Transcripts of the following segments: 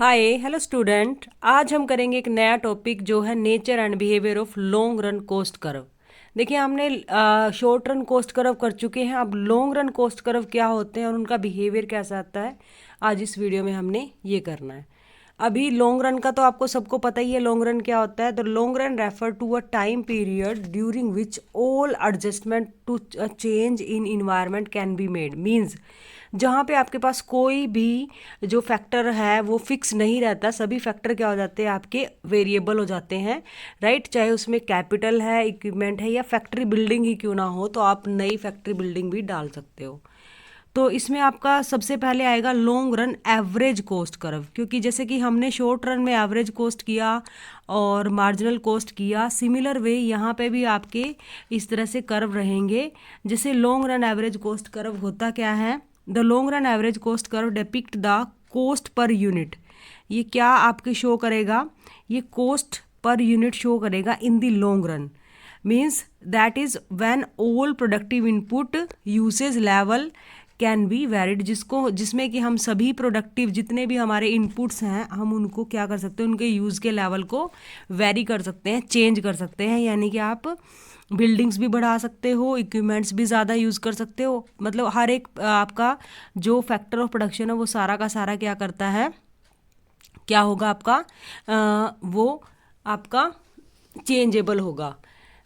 Hi hello student, आज हम करेंगे एक नया टॉपिक जो है nature and behaviour of long run cost curve. देखिए, हमने शॉर्ट रन कोस्ट कर्व कर चुके हैं। अब लॉन्ग रन कोस्ट कर्व क्या होते हैं और उनका बिहेवियर कैसा आता है, आज इस वीडियो में हमने ये करना है। अभी लॉन्ग रन का तो आपको सबको पता ही है, लॉन्ग रन क्या होता है। The long run refer to a time period during which all adjustment to change in environment can be made. Means जहाँ पे आपके पास कोई भी जो फैक्टर है वो फिक्स नहीं रहता, सभी फैक्टर क्या हो जाते हैं, आपके वेरिएबल हो जाते हैं, राइट। चाहे उसमें कैपिटल है, इक्विपमेंट है, या फैक्ट्री बिल्डिंग ही क्यों ना हो, तो आप नई फैक्ट्री बिल्डिंग भी डाल सकते हो। तो इसमें आपका सबसे पहले आएगा long run average cost curve, क्योंकि जैसे कि हमने शॉर्ट रन में एवरेज कोस्ट किया और मार्जिनल कोस्ट किया, सिमिलर वे यहाँ पे भी आपके इस तरह से कर्व रहेंगे। जैसे long run average cost curve होता क्या है, the long run average cost curve depict the cost per unit. ये क्या आपके शो करेगा, ये कोस्ट पर यूनिट शो करेगा इन the long run. Means that is when all productive input usage level can B varied, जिसमें कि हम सभी प्रोडक्टिव जितने भी हमारे इनपुट्स हैं, हम उनको क्या कर सकते हैं, उनके यूज़ के लेवल को वेरी कर सकते हैं, चेंज कर सकते हैं। यानी कि आप बिल्डिंग्स भी बढ़ा सकते हो, इक्विपमेंट्स भी ज़्यादा यूज़ कर सकते हो। मतलब हर एक आपका जो फैक्टर ऑफ प्रोडक्शन है वो सारा का सारा क्या करता है, क्या होगा आपका, वो आपका चेंजेबल होगा,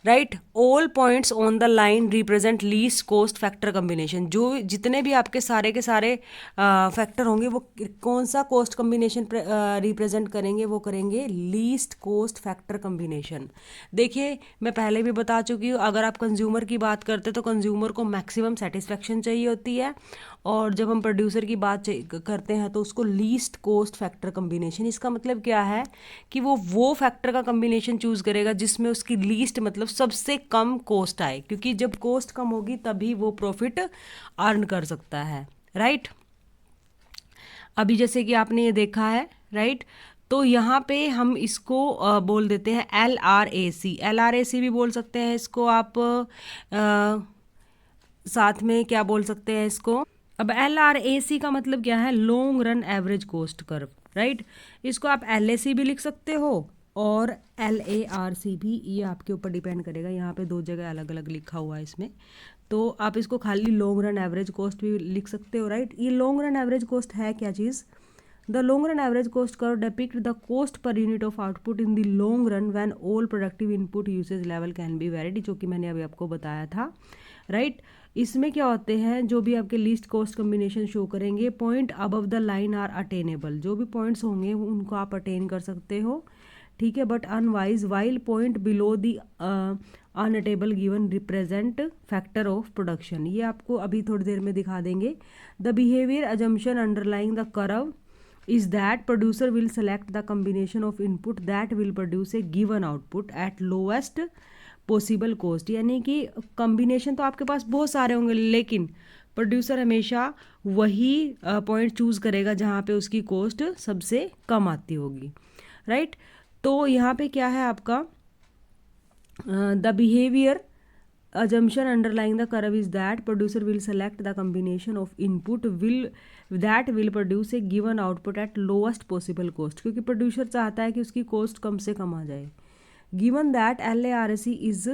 right. All points on the line represent least cost factor combination. जो जितने भी आपके सारे के सारे फैक्टर होंगे वो कौन सा कोस्ट कम्बिनेशन रिप्रेजेंट करेंगे, वो करेंगे लीस्ट कोस्ट फैक्टर कम्बिनेशन। देखिए, मैं पहले भी बता चुकी हूँ, अगर आप कंज्यूमर की बात करते तो कंज्यूमर को मैक्सिमम सेटिस्फेक्शन चाहिए होती है, और जब हम प्रोड्यूसर की बात करते हैं तो उसको लीस्ट कोस्ट फैक्टर कम्बिनेशन। इसका मतलब क्या है कि वो फैक्टर का कम्बिनेशन चूज करेगा जिसमें उसकी लीस्ट मतलब सबसे कम कॉस्ट आए, क्योंकि जब कॉस्ट कम होगी तभी वो प्रॉफिट अर्न कर सकता है, राइट। अभी जैसे कि आपने ये देखा है, राइट। तो यहाँ पे हम इसको बोल देते हैं LRAC। LRAC भी बोल सकते हैं इसको आप, साथ में क्या बोल सकते हैं इसको। अब LRAC का मतलब क्या है, long run average cost curve, right. इसको आप LAC भी लिख सकते हो और LARC भी, ये आपके ऊपर डिपेंड करेगा। यहाँ पे दो जगह अलग अलग लिखा हुआ है इसमें, तो आप इसको खाली लॉन्ग रन एवरेज कोस्ट भी लिख सकते हो, राइट। ये लॉन्ग रन एवरेज कोस्ट है क्या चीज़, the long run average cost curve depict the cost per unit of output in the long run when all productive input usage level can be varied, जो कि मैंने अभी आपको बताया था, राइट। इसमें क्या होते हैं, जो भी आपके लीस्ट कॉस्ट कम्बिनेशन शो करेंगे, point above the line are attainable. जो भी पॉइंट्स होंगे उनको आप अटेन कर सकते हो, ठीक है। But unwise while point below the unattainable given represent factor of production. ये आपको अभी थोड़ी देर में दिखा देंगे। The behaviour assumption underlying the curve is that producer will select the combination of input that will produce a given output at lowest possible cost। यानी कि कॉम्बिनेशन तो आपके पास बहुत सारे होंगे, लेकिन प्रोड्यूसर हमेशा वही पॉइंट चूज करेगा जहाँ पे उसकी कॉस्ट सबसे कम आती होगी, राइट। तो यहाँ पे क्या है आपका, the behaviour assumption underlying the curve is that producer will select the combination of input that will produce a given output at lowest possible cost, क्योंकि प्रोड्यूसर चाहता है कि उसकी कॉस्ट कम से कम आ जाए। given that LARC is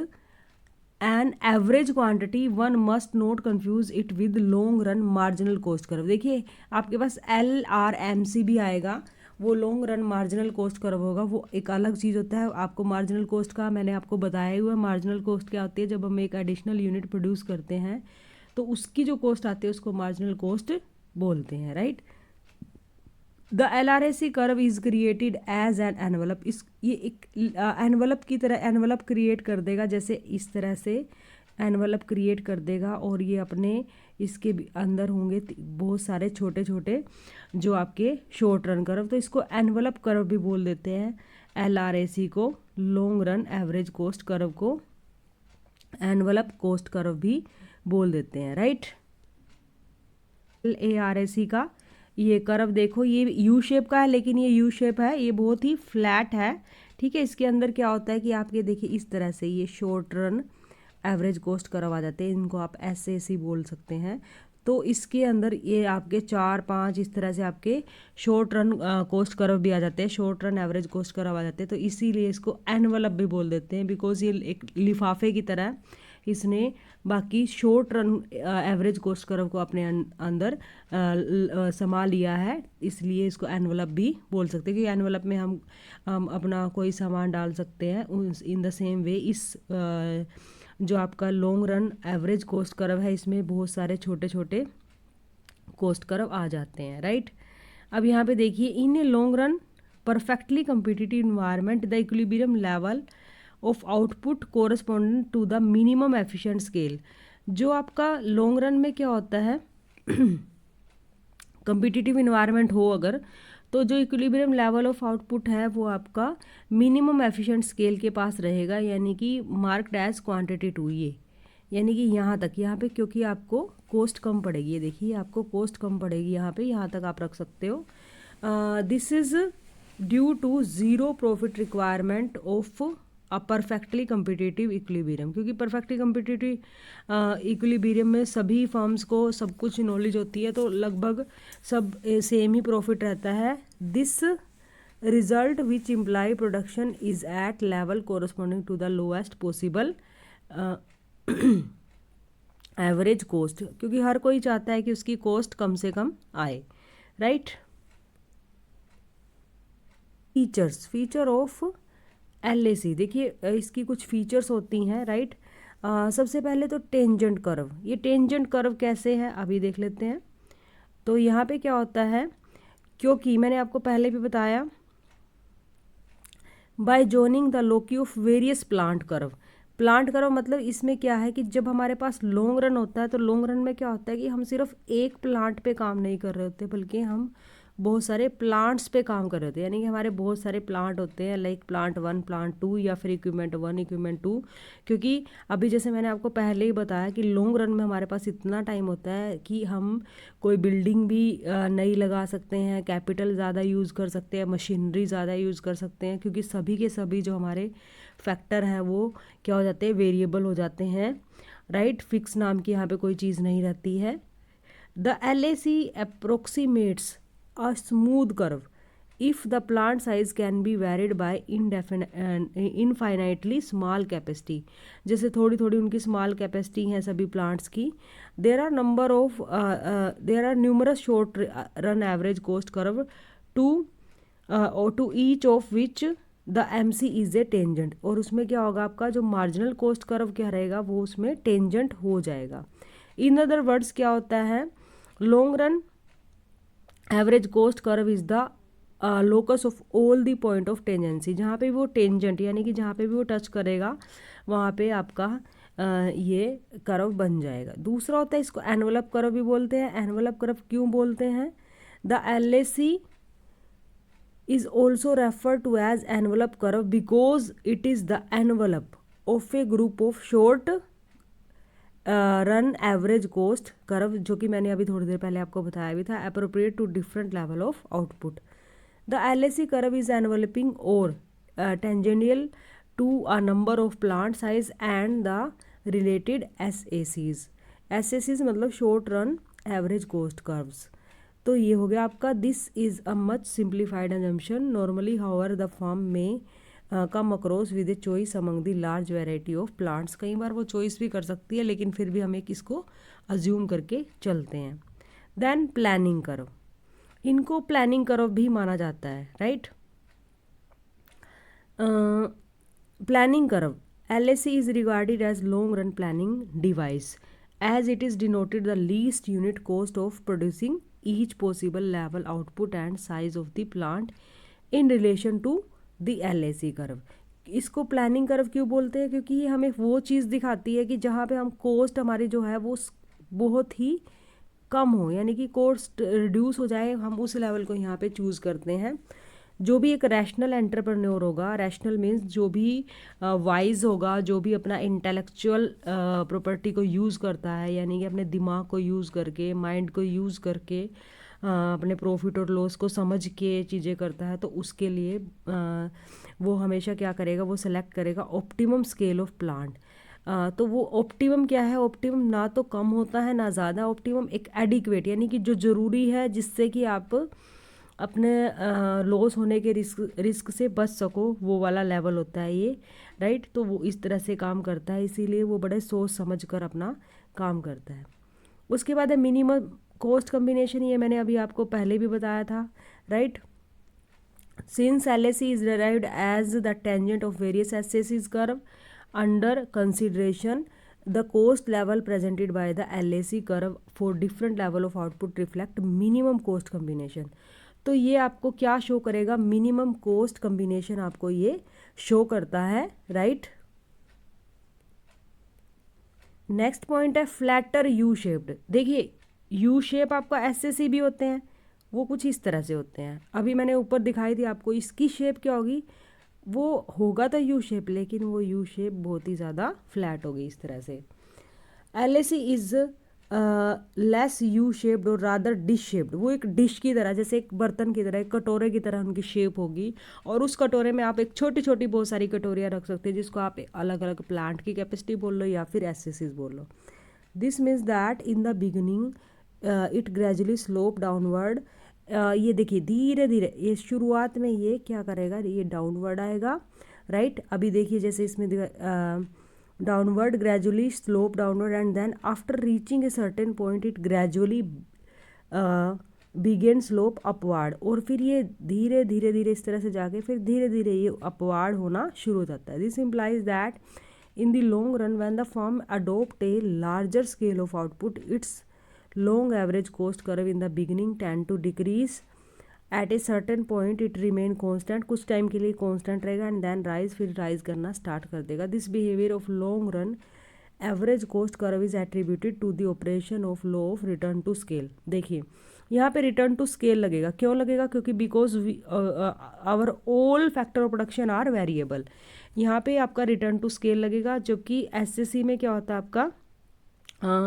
an average quantity one must not confuse it with long run marginal cost curve। देखिए, आपके पास LRMC भी आएगा, वो long run marginal cost curve होगा, वो एक अलग चीज़ होता है। आपको मार्जिनल कोस्ट का मैंने आपको बताया हुआ है। मार्जिनल कोस्ट क्या होती है, जब हम एक एडिशनल यूनिट प्रोड्यूस करते हैं तो उसकी जो कॉस्ट आती है उसको मार्जिनल कोस्ट बोलते हैं, right. The LRAC curve is created as an envelope. ये एक एनवलप की तरह एनवलप क्रिएट कर देगा, जैसे इस तरह से एनवलप क्रिएट कर देगा, और ये अपने इसके अंदर होंगे बहुत सारे छोटे छोटे जो आपके शॉर्ट रन कर्व, तो इसको एनवलप कर्व भी बोल देते हैं। LRAC को, long run average cost curve को एनवलप कोस्ट कर्व भी बोल देते हैं, राइट। LARAC का ये कर्व देखो, ये यू शेप का है, लेकिन ये यू शेप है, ये बहुत ही फ्लैट है, ठीक है। इसके अंदर क्या होता है कि आपके देखिए इस तरह से ये short run average cost curve आ जाते हैं, इनको आप SAC बोल सकते हैं। तो इसके अंदर ये आपके 4-5 इस तरह से आपके शॉर्ट रन कॉस्ट कर्व भी आ जाते हैं, short run average cost curve आ जाते हैं। तो इसीलिए इसको एनवलप भी बोल देते हैं, बिकॉज ये एक लिफाफे की तरह इसने बाकी short run average cost curve को अपने अंदर समा लिया है, इसलिए इसको एनवलप भी बोल सकते हैं। क्योंकि एनवलप में हम अपना कोई सामान डाल सकते हैं। इन द सेम वे इस जो आपका long run average cost curve है, इसमें बहुत सारे छोटे छोटे कॉस्ट कर्व आ जाते हैं, राइट। अब यहाँ पे देखिए, in a long run perfectly competitive environment the equilibrium level of output correspondent to the minimum efficient scale. जो आपका लॉन्ग रन में क्या होता है, कम्पिटिटिव इन्वायरमेंट हो अगर, तो जो इक्विलिब्रियम लेवल ऑफ आउटपुट है वो आपका मिनिमम एफिशिएंट स्केल के पास रहेगा, यानी कि मार्क्ड एज क्वांटिटी 2, ये यानी कि यहाँ तक, यहाँ पे क्योंकि आपको कॉस्ट कम पड़ेगी, ये देखिए आपको कॉस्ट कम पड़ेगी यहाँ पे, यहाँ तक आप रख सकते हो। This is due to zero profit requirement of a perfectly competitive equilibrium. क्योंकि परफेक्टली कम्पिटिटिव इक्विलिब्रियम में सभी फर्म्स को सब कुछ नॉलेज होती है, तो लगभग सब सेम ही प्रॉफिट रहता है। This result which imply production is at level corresponding to the lowest possible average cost, क्योंकि हर कोई चाहता है कि उसकी कॉस्ट कम से कम आए, राइट। फीचर ऑफ LAC, देखिए इसकी कुछ फीचर्स होती हैं, राइट। सबसे पहले तो टेंजेंट कर्व। ये टेंजेंट कर्व कैसे है अभी देख लेते हैं। तो यहाँ पे क्या होता है, क्योंकि मैंने आपको पहले भी बताया, bye joining the Loki of various plant curve. Plant curve मतलब इसमें क्या है कि जब हमारे पास लॉन्ग रन होता है, तो लॉन्ग रन में क्या होता है कि हम सिर्फ एक प्लांट पे काम नहीं कर रहे होते, बल्कि हम बहुत सारे प्लांट्स पे काम कर रहे होते हैं। यानी कि हमारे बहुत सारे प्लांट होते हैं, लाइक प्लांट 1, प्लांट 2, या फिर इक्विपमेंट 1, इक्विपमेंट 2। क्योंकि अभी जैसे मैंने आपको पहले ही बताया कि लॉन्ग रन में हमारे पास इतना टाइम होता है कि हम कोई बिल्डिंग भी नई लगा सकते हैं, कैपिटल ज़्यादा यूज़ कर सकते हैं, मशीनरी ज़्यादा यूज़ कर सकते हैं, क्योंकि सभी के सभी जो हमारे फैक्टर हैं वो क्या हो जाते हैं, वेरिएबल हो जाते हैं, राइट। फिक्स नाम की यहाँ पे कोई चीज़ नहीं रहती है। The LAC approximates a smooth curve if the plant size can be varied by infinitely small capacity। जैसे थोड़ी थोड़ी उनकी स्मॉल कैपेसिटी है सभी प्लांट्स की। there are numerous short run average cost curve to each of which the MC is a tangent। और उसमें क्या होगा, आपका जो मार्जिनल कोस्ट कर्व क्या रहेगा वो उसमें टेंजेंट हो जाएगा। इन अदर वर्ड्स क्या होता है, long run average cost curve is the locus of all the point of tangency. जहाँ पे वो टेंजेंट यानी कि जहाँ पे भी वो टच करेगा वहाँ पे आपका ये कर्व बन जाएगा। दूसरा होता है, इसको एनवलप कर्व भी बोलते हैं। एनवलप कर्व क्यों बोलते हैं, the LAC is also referred to as envelope curve because it is the envelope of a group of short run average cost curve, जो कि मैंने अभी थोड़ी देर पहले आपको बताया भी था, appropriate to different level of output. The LAC curve is enveloping और tangential to a number of plant size and the related SACs। SACs मतलब short run average cost curves. तो ये हो गया आपका, this is a much simplified assumption. Normally however the firm may come across with a choice among the large variety of plants. कई बार वो choice भी कर सकती है, लेकिन फिर भी हम एक इसको अज्यूम करके चलते हैं। देन प्लानिंग कर्व, इनको प्लानिंग कर्व भी माना जाता है, right. Planning curve LAC is regarded as long run planning device as it is denoted the least unit cost of producing each possible level output and size of the plant in relation to the LAC curve. इसको planning curve क्यों बोलते हैं, क्योंकि ये हमें वो चीज़ दिखाती है कि जहाँ पे हम कॉस्ट हमारी जो है वो बहुत ही कम हो, यानी कि कॉस्ट रिड्यूस हो जाए, हम उस लेवल को यहाँ पे चूज़ करते हैं। जो भी एक रैशनल एंटरप्रेन्योर होगा, रैशनल मीन्स जो भी वाइज होगा, जो भी अपना इंटेलेक्चुअल प्रॉपर्टी को यूज़ करता है, यानी कि अपने दिमाग को यूज़ करके, माइंड को यूज़ करके, अपने प्रॉफिट और लॉस को समझ के चीज़ें करता है, तो उसके लिए वो हमेशा क्या करेगा, वो सेलेक्ट करेगा ऑप्टिमम स्केल ऑफ प्लांट। तो वो ऑप्टिमम क्या है, ऑप्टिमम ना तो कम होता है ना ज़्यादा, ऑप्टिमम एक एडिक्वेट यानी कि जो ज़रूरी है जिससे कि आप अपने लॉस होने के रिस्क से बच सको, वो वाला लेवल होता है ये, राइट। तो वो इस तरह से काम करता है, इसीलिए वो बड़े सोच समझ कर अपना काम करता है। उसके बाद है मिनिमम कॉस्ट कम्बिनेशन, ये मैंने अभी आपको पहले भी बताया था, right. Since LAC is derived as the tangent of various SAC's curve under consideration, the cost level presented by the LAC curve for different level of output reflect minimum cost combination. तो ये आपको क्या show करेगा, minimum coast combination आपको ये show करता है, right. Next point है फ्लैटर यू शेप्ड। देखिए यू शेप आपका एसएसी भी होते हैं, वो कुछ इस तरह से होते हैं। अभी मैंने ऊपर दिखाई थी आपको, इसकी शेप क्या होगी, वो होगा तो यू शेप, लेकिन वो यू शेप बहुत ही ज़्यादा फ्लैट होगी इस तरह से। LAC is less U shaped और रादर डिश शेप्ड। वो एक डिश की तरह, जैसे एक बर्तन की तरह, एक कटोरे की तरह उनकी शेप होगी, और उस कटोरे में आप एक छोटी छोटी बहुत सारी कटोरियाँ रख सकते हैं, जिसको आप अलग अलग प्लांट की कैपेसिटी बोल लो या फिर एसएसीज बोल लो। This means that in the beginning it gradually slope downward. ये देखिए धीरे धीरे, ये शुरुआत में ये क्या करेगा, ये डाउनवर्ड आएगा, राइट। अभी देखिए जैसे इसमें downward, gradually slope downward, and then after reaching a certain point it gradually begin slope upward. और फिर ये धीरे धीरे धीरे इस तरह से जाके फिर धीरे धीरे ये अपवार्ड होना शुरू हो जाता है। This implies that in the long run when the firm adopt a larger scale of output, its long average cost curve in the beginning tend to decrease. At a certain point it remain constant, कुछ time के लिए constant रहेगा, and then rise, फिर rise करना start कर देगा। This behavior of long run average cost curve is attributed to the operation of law of return to scale। देखिए यहाँ पे रिटर्न टू स्केल लगेगा, क्यों लगेगा, क्योंकि because our all factor of production are variable. यहाँ पे आपका रिटर्न टू स्केल लगेगा, जबकि एसएससी में क्या होता है आपका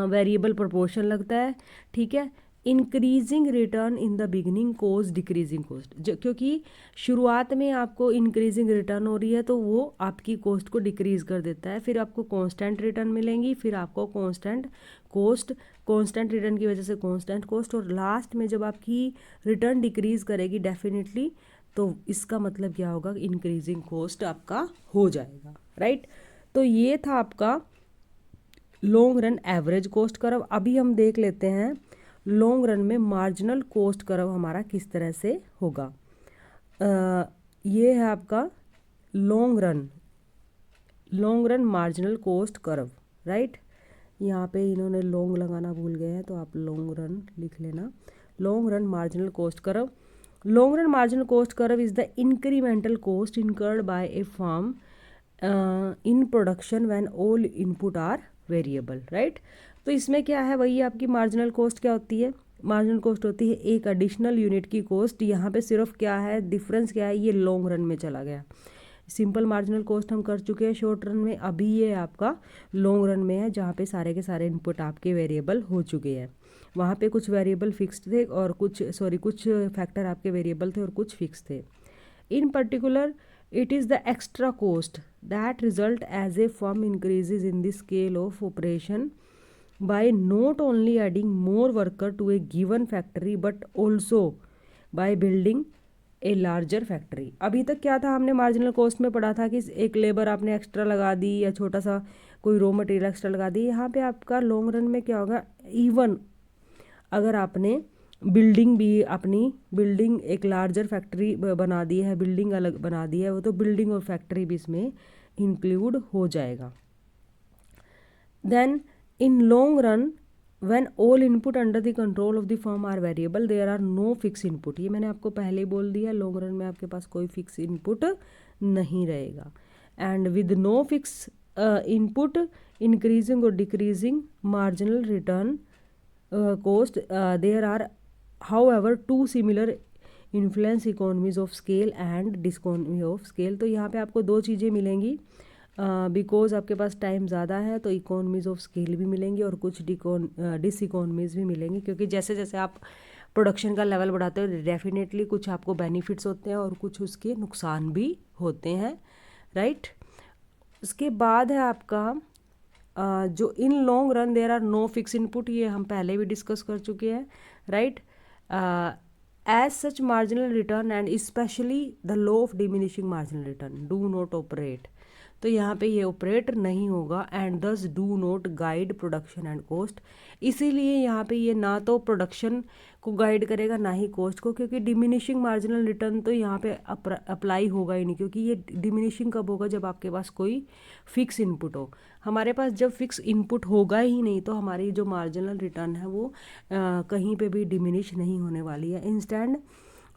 वेरिएबल प्रोपोर्शन लगता है, ठीक है। Increasing return in the beginning cause decreasing cost, क्योंकि शुरुआत में आपको इंक्रीजिंग रिटर्न हो रही है तो वो आपकी कोस्ट को डिक्रीज कर देता है, फिर आपको कांस्टेंट रिटर्न मिलेंगी, फिर आपको कांस्टेंट कोस्ट, कांस्टेंट रिटर्न की वजह से कांस्टेंट कोस्ट, और लास्ट में जब आपकी रिटर्न डिक्रीज करेगी डेफिनेटली, तो इसका मतलब क्या होगा, इंक्रीजिंग कोस्ट आपका हो जाएगा, राइट। तो ये था आपका long run average cost curve. अभी हम देख लेते हैं लॉन्ग रन में मार्जिनल कोस्ट कर्व हमारा किस तरह से होगा। ये है आपका long run marginal cost curve, right. यहाँ पे इन्होंने लॉन्ग लगाना भूल गए हैं, तो आप लॉन्ग रन लिख लेना। Long run marginal cost curve, long run marginal cost curve is the incremental cost incurred by a firm in production when all input are variable, right. तो इसमें क्या है, वही आपकी मार्जिनल कॉस्ट क्या होती है, मार्जिनल कॉस्ट होती है एक एडिशनल यूनिट की कॉस्ट। यहाँ पे सिर्फ क्या है डिफरेंस, क्या है, ये लॉन्ग रन में चला गया। सिंपल मार्जिनल कॉस्ट हम कर चुके हैं शॉर्ट रन में, अभी ये आपका लॉन्ग रन में है, जहाँ पे सारे के सारे इनपुट आपके वेरिएबल हो चुके हैं। वहाँ पे कुछ वेरिएबल फिक्स्ड थे और कुछ फैक्टर आपके वेरिएबल थे और कुछ फिक्स थे। इन particular it is the extra cost that result as a firm increases in the scale of operation by not only adding more worker to a given factory but also by building a larger factory। अभी तक क्या था, हमने marginal cost में पढ़ा था कि एक लेबर आपने एक्स्ट्रा लगा दी या छोटा सा कोई रॉ मटेरियल एक्स्ट्रा लगा दी। यहाँ पे आपका लॉन्ग रन में क्या होगा, इवन अगर आपने बिल्डिंग भी, अपनी बिल्डिंग एक लार्जर फैक्ट्री बना दी है, बिल्डिंग अलग बना दी है, वो तो बिल्डिंग और फैक्ट्री भी इसमें इंक्लूड हो जाएगा। Then in long run when all input under the control of the firm are variable there are no fix input. ये मैंने आपको पहले ही बोल दिया, लॉन्ग रन में आपके पास कोई फिक्स इनपुट नहीं रहेगा। And with no fix input increasing और decreasing marginal return cost, there are however two similar influence economies of scale and diseconomy of scale। तो यहाँ पे आपको दो चीज़ें मिलेंगी, बिकॉज आपके पास टाइम ज़्यादा है तो इकोनॉमीज ऑफ स्केल भी मिलेंगी और कुछ डिसइकोनॉमीज भी मिलेंगी, क्योंकि जैसे जैसे आप प्रोडक्शन का लेवल बढ़ाते हो डेफिनेटली कुछ आपको बेनिफिट्स होते हैं और कुछ उसके नुकसान भी होते हैं, राइट। उसके बाद है आपका जो in long run there are no fix input, ये हम पहले भी डिस्कस कर चुके हैं, right. As such marginal return and specially the law of diminishing marginal return do not operate, तो यहाँ पे ये ऑपरेट नहीं होगा and this do not guide production and cost, इसीलिए यहाँ पे ये ना तो प्रोडक्शन को गाइड करेगा ना ही कॉस्ट को, क्योंकि डिमिनिशिंग मार्जिनल रिटर्न तो यहाँ पे अप्लाई होगा ही नहीं, क्योंकि ये डिमिनिशिंग कब होगा, जब आपके पास कोई फिक्स इनपुट हो। हमारे पास जब फिक्स इनपुट होगा ही नहीं तो हमारी जो मार्जिनल रिटर्न है वो कहीं पे भी डिमिनिश नहीं होने वाली है। Instant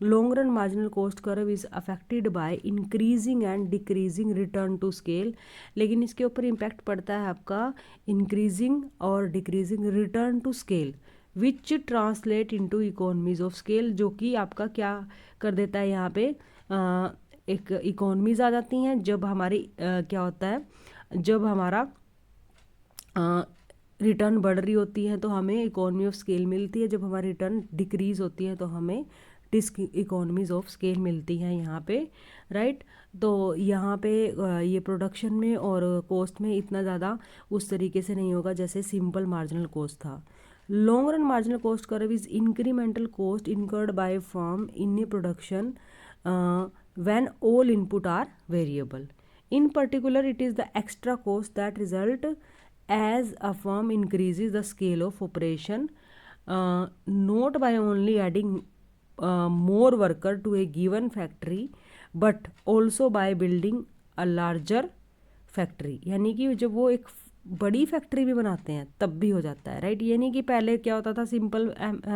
long run marginal cost curve is affected by increasing and decreasing return to scale, लेकिन इसके ऊपर इम्पैक्ट पड़ता है आपका इंक्रीजिंग और decreasing return to scale which translate into economies of scale, जो कि आपका क्या कर देता है यहाँ पे एक इकोनॉमीज आ जाती हैं जब हमारी क्या होता है, जब हमारा रिटर्न बढ़ रही होती है तो हमें इकोनॉमी ऑफ स्केल मिलती है, जब हमारी रिटर्न डिक्रीज होती है तो हमें इकोनॉमीज ऑफ स्केल मिलती हैं यहाँ पे, राइट। तो यहाँ पे ये प्रोडक्शन में और कॉस्ट में इतना ज़्यादा उस तरीके से नहीं होगा जैसे सिंपल मार्जिनल कॉस्ट था। Long run marginal cost curve is incremental cost incurred by firm in a production when all input are variable. In particular, it is the extra cost that result as a firm increases the scale of operation, not by only adding more worker to a given factory, but also by building a larger factory। यानी कि जब वो एक बड़ी factory भी बनाते हैं तब भी हो जाता है, राइट। यानी कि पहले क्या होता था, सिंपल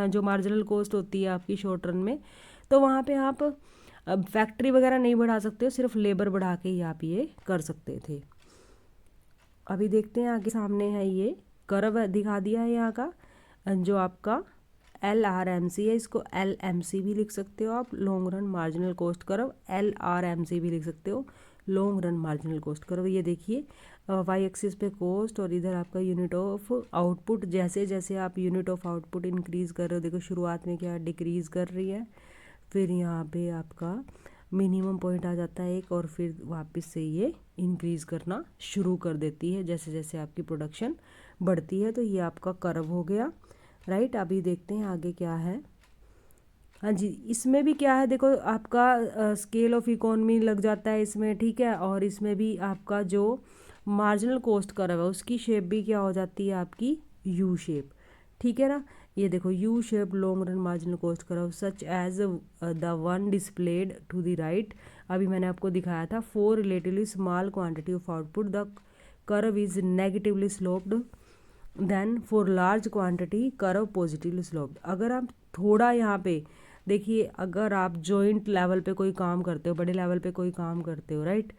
जो मार्जिनल कॉस्ट होती है आपकी शॉर्ट रन में, तो वहाँ पे आप अब फैक्ट्री वगैरह नहीं बढ़ा सकते हो, सिर्फ लेबर बढ़ा के ही आप ये कर सकते थे। अभी देखते हैं आगे, सामने है ये कर्व दिखा दिया है यहाँ का, जो आपका LRMC है, इसको LMC भी लिख सकते हो आप, long run marginal cost curve, LRMC भी लिख सकते हो, long run marginal cost curve. ये देखिए वाई एक्सिस पे कॉस्ट और इधर आपका यूनिट ऑफ आउटपुट, जैसे जैसे आप यूनिट ऑफ आउटपुट इंक्रीज़ कर रहे हो, देखो शुरुआत में क्या डिक्रीज़ कर रही है, फिर यहाँ पे आपका मिनिमम पॉइंट आ जाता है एक, और फिर वापस से ये इंक्रीज़ करना शुरू कर देती है जैसे जैसे आपकी प्रोडक्शन बढ़ती है। तो ये आपका कर्व हो गया, राइट। अभी देखते हैं आगे क्या है। हाँ जी, इसमें भी क्या है, देखो आपका स्केल ऑफ इकोनॉमी लग जाता है इसमें, ठीक है। और इसमें भी आपका जो मार्जिनल कॉस्ट कर्व है उसकी शेप भी क्या हो जाती है आपकी यू शेप, ठीक है ना। ये देखो U shape long run marginal cost curve such as the one displayed to the right. अभी मैंने आपको दिखाया था, for relatively small quantity of output the curve is negatively sloped, then for large quantity curve positively sloped. अगर आप थोड़ा यहाँ पे देखिए, अगर आप जॉइंट लेवल पे कोई काम करते हो, बड़े लेवल पे कोई काम करते हो, राइट,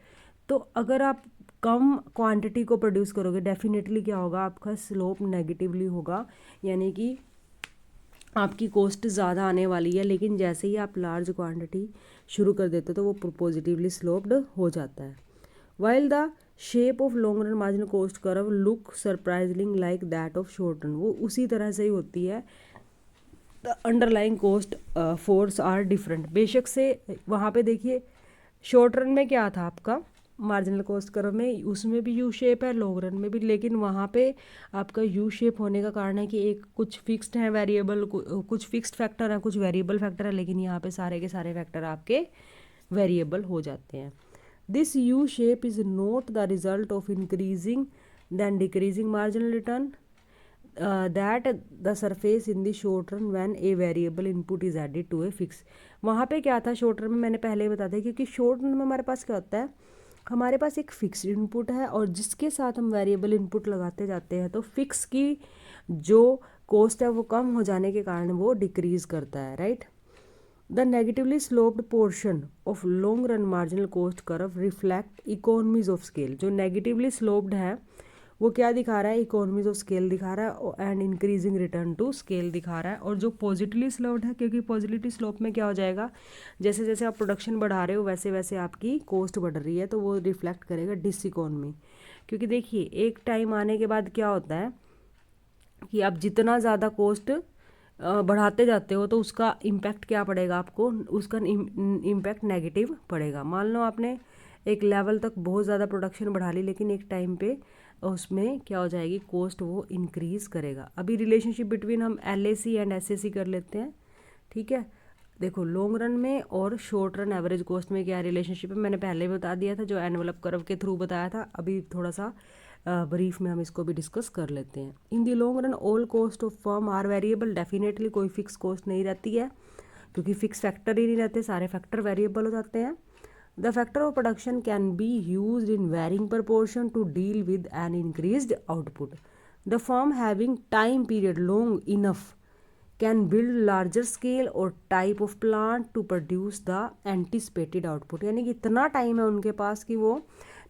तो अगर आप कम क्वांटिटी को प्रोड्यूस करोगे डेफिनेटली क्या होगा, आपका स्लोप नेगेटिवली होगा, यानी कि आपकी कॉस्ट ज़्यादा आने वाली है। लेकिन जैसे ही आप लार्ज क्वांटिटी शुरू कर देते हो तो वो पॉजिटिवली स्लोप्ड हो जाता है। While the shape of long run marginal cost curve look surprising like that of short run, वो उसी तरह से ही होती है। The underlying cost force are different, बेशक से वहाँ पे देखिए शॉर्ट रन में क्या था आपका मार्जिनल कॉस्ट कर्व में, उसमें भी यू शेप है, लॉन्ग रन में भी, लेकिन वहाँ पे आपका यू शेप होने का कारण है कि एक कुछ फिक्स्ड है वेरिएबल, कुछ फिक्स्ड फैक्टर है, कुछ वेरिएबल फैक्टर है, लेकिन यहाँ पे सारे के सारे फैक्टर आपके वेरिएबल हो जाते हैं। This U shape is not the result of increasing then decreasing marginal return that the surface in the short run when a variable input is added to a fix. वहाँ पे क्या था short run में, मैंने पहले ही बता दिया, क्योंकि शॉर्ट रन में हमारे पास क्या होता है, हमारे पास एक फिक्स्ड इनपुट है और जिसके साथ हम वेरिएबल इनपुट लगाते जाते हैं तो फिक्स की जो कॉस्ट है वो कम हो जाने के कारण वो डिक्रीज करता है, right. The negatively sloped portion of long run marginal cost curve reflect economies of scale. जो नेगेटिवली स्लोप्ड है वो क्या दिखा रहा है, इकोनॉमीज ऑफ स्केल दिखा रहा है and increasing return to scale दिखा रहा है। और जो पॉजिटिवली स्लोप्ड है, क्योंकि पॉजिटिव स्लोप में क्या हो जाएगा, जैसे जैसे आप प्रोडक्शन बढ़ा रहे हो वैसे वैसे आपकी कॉस्ट बढ़ रही है, तो वो रिफ्लेक्ट करेगा डिस इकोनॉमी। क्योंकि देखिए एक टाइम आने के बाद क्या होता है कि आप जितना ज़्यादा कॉस्ट बढ़ाते जाते हो तो उसका इम्पैक्ट क्या पड़ेगा आपको, उसका इम्पैक्ट नेगेटिव पड़ेगा। मान लो आपने एक लेवल तक बहुत ज़्यादा प्रोडक्शन बढ़ा ली, लेकिन एक टाइम पे उसमें क्या हो जाएगी, कॉस्ट वो इंक्रीज़ करेगा। अभी रिलेशनशिप बिटवीन हम LAC एंड SAC कर लेते हैं, ठीक है। देखो लॉन्ग रन में और शॉर्ट रन एवरेज कॉस्ट में क्या रिलेशनशिप है, मैंने पहले भी बता दिया था, जो एनवलप कर्व के थ्रू बताया था। अभी थोड़ा सा ब्रीफ में हम इसको भी डिस्कस कर लेते हैं। In the long run all cost of firm are variable, definitely कोई फिक्स कॉस्ट नहीं रहती है, क्योंकि फिक्स फैक्टर ही नहीं रहते, सारे फैक्टर वेरिएबल हो जाते हैं। The factor of production can be use in varying proportion to deal with an increased output. The firm having time period long enough can build larger scale और type of plant to produce the anticipated output. यानी कि इतना time है उनके पास कि वो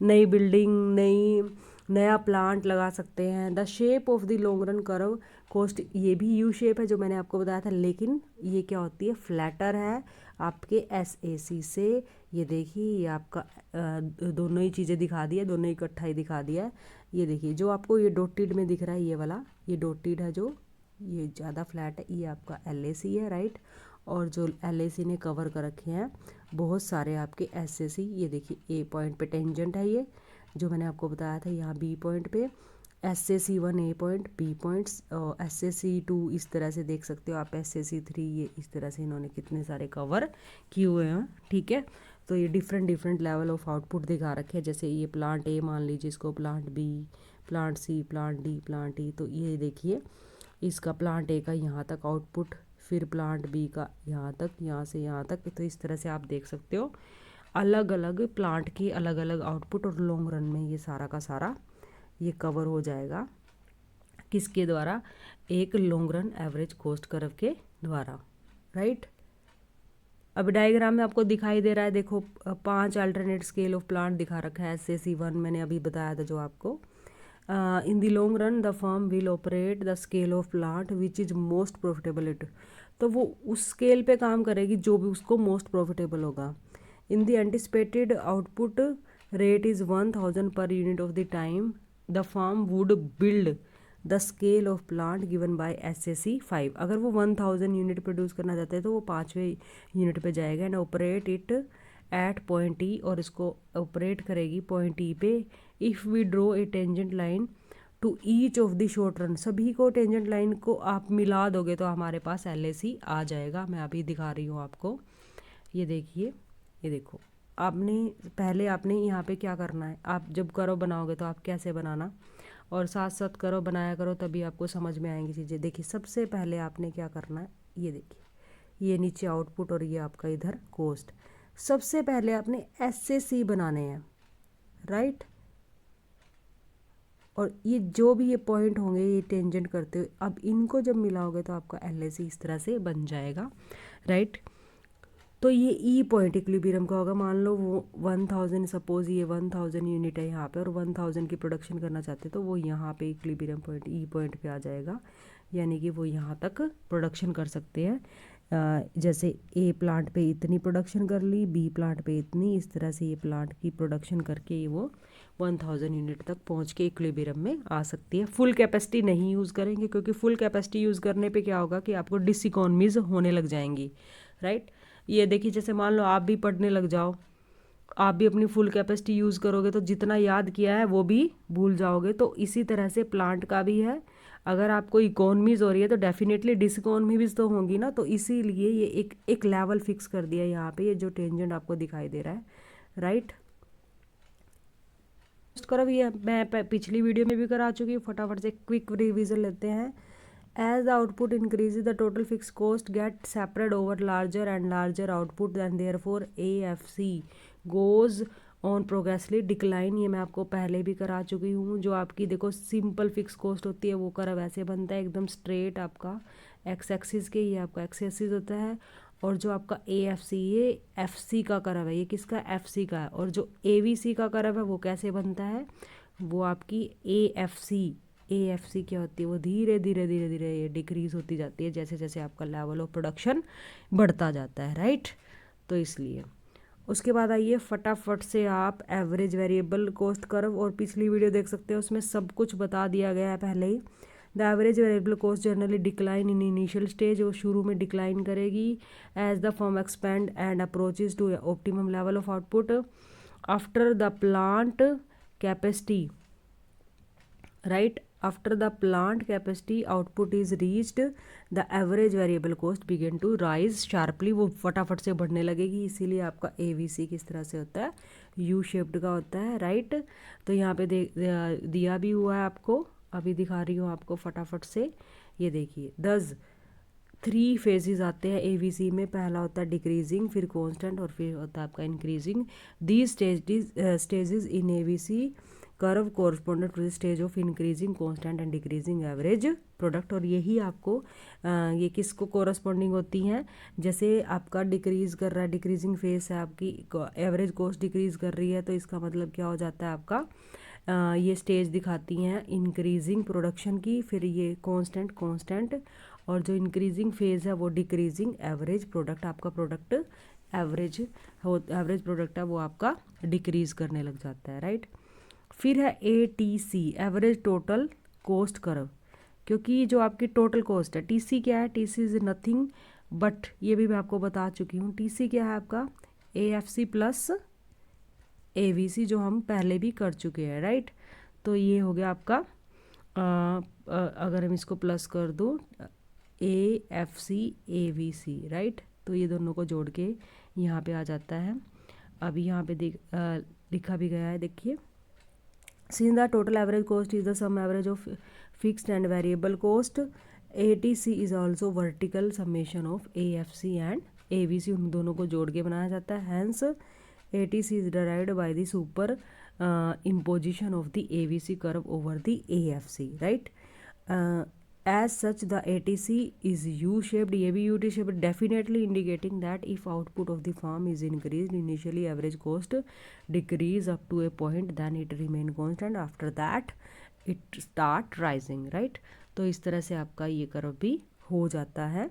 नई building, नया प्लांट लगा सकते हैं। The shape of the long run curve cost, ये भी यू शेप है जो मैंने आपको बताया था, लेकिन ये क्या होती है, फ्लैटर है आपके SAC से। ये देखिए ये आपका दोनों ही चीज़ें दिखा दी है, दोनों ही इकट्ठा ही दिखा दिया है। ये देखिए जो आपको ये डॉटेड में दिख रहा है, ये वाला ये डॉटेड है, जो ये ज़्यादा फ्लैट है, ये आपका LAC है, राइट। और जो LAC ने कवर कर रखे हैं बहुत सारे आपके SAC। ये देखिए A पॉइंट पे टेंजेंट है, ये जो मैंने आपको बताया था, यहाँ B पॉइंट पे SAC1 A point, B points, और SAC2 इस तरह से देख सकते हो आप, SAC3 ये इस तरह से इन्होंने कितने सारे कवर किए हुए हैं, ठीक है। तो ये different different level of output दिखा रखे हैं। जैसे ये प्लांट A मान लीजिए, इसको plant B, plant C, plant D, plant E। तो ये देखिए इसका प्लांट A का यहाँ तक आउटपुट, फिर प्लांट B का यहाँ तक, यहाँ से यहाँ तक। तो इस तरह से आप देख सकते हो अलग अलग प्लांट की अलग अलग आउटपुट, और लॉन्ग रन में ये सारा का सारा ये कवर हो जाएगा किसके द्वारा, एक long run average cost curve के द्वारा, राइट। अब डायग्राम में आपको दिखाई दे रहा है, देखो 5 अल्टरनेट स्केल ऑफ प्लांट दिखा रखा है। SAC1 मैंने अभी बताया था जो आपको। इन the long run the firm will operate the scale of plant which is most profitable it. तो वो उस स्केल पे काम करेगी जो भी उसको मोस्ट प्रॉफिटेबल होगा। In the anticipated output rate is 1000 पर unit of the time the firm would build the scale of plant given by SAC5। अगर वो 1000 यूनिट प्रोड्यूस करना चाहते हैं तो वो 5वें यूनिट पे जाएगा and operate it at point E, और इसको ऑपरेट करेगी पॉइंट E पे। If we draw a tangent line to each of the short run, सभी को टेंजेंट लाइन को आप मिला दोगे तो हमारे पास LAC आ जाएगा। मैं अभी दिखा रही हूँ आपको, ये देखिए, ये देखो आपने यहाँ पे क्या करना है, आप जब करो बनाओगे तो आप कैसे बनाना, और साथ साथ करो बनाया करो, तभी आपको समझ में आएंगी चीज़ें। देखिए सबसे पहले आपने क्या करना है, ये देखिए ये नीचे आउटपुट और ये आपका इधर कॉस्ट। सबसे पहले आपने SAC बनाने हैं, राइट। और ये जो भी ये पॉइंट होंगे ये टेंजेंट करते हुए, अब इनको जब मिलाओगे तो आपका LAC इस तरह से बन जाएगा, राइट। तो ये E पॉइंट इक्विलिब्रियम का होगा। मान लो वो 1000, सपोज ये 1000 यूनिट है यहाँ पे और 1000 की प्रोडक्शन करना चाहते हैं, तो वो यहाँ पे इक्विलिब्रियम पॉइंट E पॉइंट पे आ जाएगा, यानी कि वो यहाँ तक प्रोडक्शन कर सकते हैं। जैसे A प्लांट पे इतनी प्रोडक्शन कर ली, B प्लांट पे इतनी, इस तरह से ये प्लांट की प्रोडक्शन करके ये वो 1000 यूनिट तक पहुँच के इक्विलिब्रियम में आ सकती है। फुल कैपेसिटी नहीं यूज़ करेंगे, क्योंकि फुल कैपेसिटी यूज़ करने पे क्या होगा कि आपको डिसइकोनॉमीज होने लग जाएंगी, राइट। ये देखिए जैसे मान लो आप भी पढ़ने लग जाओ, आप भी अपनी फुल कैपेसिटी यूज़ करोगे तो जितना याद किया है वो भी भूल जाओगे। तो इसी तरह से प्लांट का भी है, अगर आपको इकोनॉमीज हो रही है तो डेफिनेटली डिसइकोनॉमीज तो होंगी ना। तो इसीलिए ये एक लेवल फिक्स कर दिया यहाँ पे, ये जो टेंजेंट आपको दिखाई दे रहा है, राइट। करो ये मैं पिछली वीडियो में भी करा चुकी हूँ, फटाफट से क्विक रिविजन लेते हैं। As the output increases, the total fixed cost gets separate over larger and larger output, and therefore AFC goes on progressively decline। ये मैं आपको पहले भी करा चुकी हूँ। जो आपकी देखो सिंपल फिक्स कॉस्ट होती है वो कर्व ऐसे बनता है, एकदम स्ट्रेट आपका एक्स एक्सिस के, ये आपका एक्स एक्सिस होता है। और जो आपका AFC ये FC का कर्व है, ये किसका, FC का है। और जो AVC का कर्व है वो कैसे बनता है, वो आपकी AFC क्या होती है, वो धीरे धीरे धीरे धीरे ये डिक्रीज होती जाती है जैसे जैसे आपका लेवल ऑफ प्रोडक्शन बढ़ता जाता है, राइट। तो इसलिए उसके बाद आइए फटाफट से आप एवरेज वेरिएबल कॉस्ट कर्व और पिछली वीडियो देख सकते हो, उसमें सब कुछ बता दिया गया है पहले ही। The average variable cost generally decline in initial stage, वो शुरू में डिक्लाइन करेगी as the firm expand and approaches to optimum level of output. After the plant capacity right. After the plant capacity output is reached the average variable cost begin to rise sharply, वो फटाफट से बढ़ने लगेगी, इसीलिए आपका AVC किस तरह से होता है, यू शेप्ड का होता है, राइट। तो यहाँ पे दिया भी हुआ है आपको, अभी दिखा रही हूँ आपको फटाफट से, ये देखिए 3 फेजेस आते हैं एवीसी में। पहला होता है डिक्रीजिंग, फिर कांस्टेंट और फिर होता है आपका increasing. These stages in AVC curve corresponded to the stage of increasing constant and decreasing average product. और यही आपको ये किसको कोरस्पॉन्डिंग होती हैं, जैसे आपका डिक्रीज कर रहा है, डिक्रीजिंग फेज है आपकी, एवरेज कॉस्ट डिक्रीज कर रही है, तो इसका मतलब क्या हो जाता है आपका, ये स्टेज दिखाती हैं इंक्रीजिंग प्रोडक्शन की, फिर ये कांस्टेंट और जो इंक्रीजिंग फेज है वो डिक्रीजिंग एवरेज प्रोडक्ट, आपका प्रोडक्ट एवरेज प्रोडक्ट है वो आपका डिक्रीज करने लग जाता है, राइट। फिर है ATC, average total cost curve, क्योंकि जो आपकी टोटल कॉस्ट है, TC क्या है, TC इज नथिंग बट, ये भी मैं आपको बता चुकी हूँ, TC क्या है आपका AFC प्लस AVC, जो हम पहले भी कर चुके हैं, राइट। तो ये हो गया आपका अगर हम इसको प्लस कर दूँ AFC AVC, राइट, तो ये दोनों को जोड़ के यहाँ पे आ जाता है। अभी यहाँ पे लिखा भी गया है, देखिए, since the total average cost is the sum average of fixed and variable cost, ATC is also vertical summation of AFC and AVC, उन दोनों को जोड़ के बनाया जाता है। Hence ATC is derived by the super imposition of the AVC curve over the AFC, right. As such the ATC is U-shaped, ये भी U-shaped, definitely indicating that if output of the farm is increased, initially average cost decrease up to a point, then it remain constant, after that it start rising, right। तो इस तरह से आपका ये curve भी हो जाता है।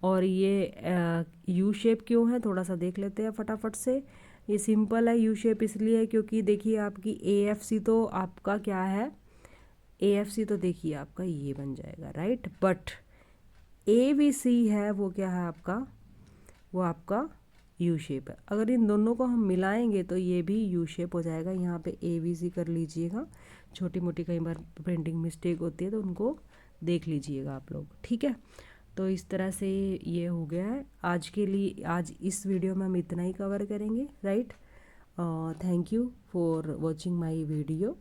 और ये यू शेप क्यों है, थोड़ा सा देख लेते हैं फटाफट से। ये सिंपल है, यू शेप इसलिए है क्योंकि देखिए आपकी AFC तो आपका क्या है, AFC तो देखिए आपका ये बन जाएगा, राइट, बट AVC है वो क्या है आपका, वो आपका यू शेप है। अगर इन दोनों को हम मिलाएंगे तो ये भी यू शेप हो जाएगा। यहाँ पे AVC कर लीजिएगा, छोटी मोटी कई बार प्रिंटिंग मिस्टेक होती है तो उनको देख लीजिएगा आप लोग, ठीक है। तो इस तरह से ये हो गया है आज के लिए। आज इस वीडियो में हम इतना ही कवर करेंगे, right. Thank you for watching my video.